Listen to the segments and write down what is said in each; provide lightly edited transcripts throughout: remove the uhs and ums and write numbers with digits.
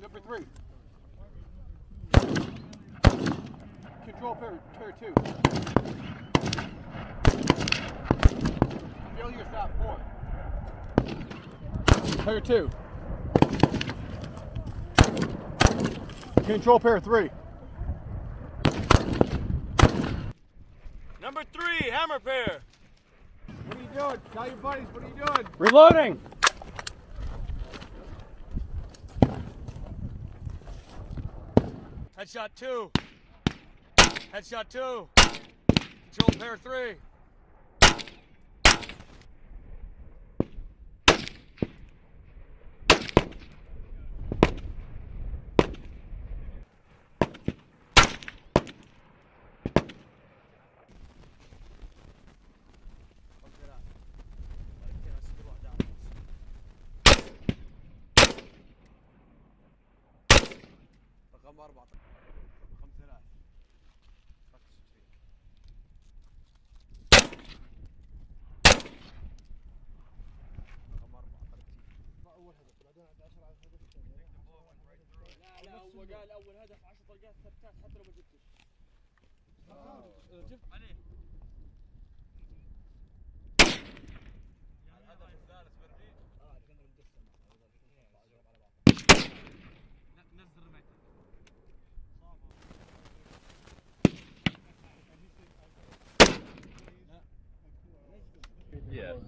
Number 3. Control pair 2. Failure stop 4. Pair 2. Control pair 3. Number 3, hammer pair. What are you doing? Tell your buddies, what are you doing? Reloading. Headshot 2. Headshot 2. Control pair 3. رقم 4 رقم 3 اول هدف بعدين عند 10 على الهدف الثاني. لا هو قال اول هدف 10 طلقات ثبتات حتى لو ما جبتش. جبت عليه. الهدف الثالث برلين. كنا بندسم على بعض. لا نزل رميته. Yes.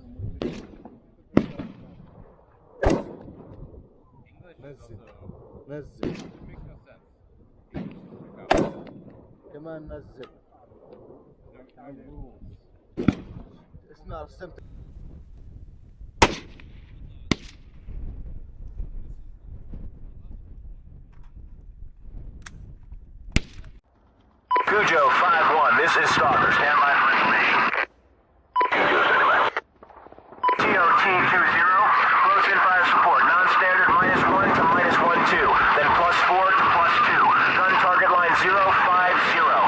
نزل Makes no sense. كمان نزل. اسمع رسمت. Cujo 5-1, this is Stalker. Stand by for information. TOT 2-0, close in fire support. Non-standard -1 to -12, then +4 to +2. Gun target line 050.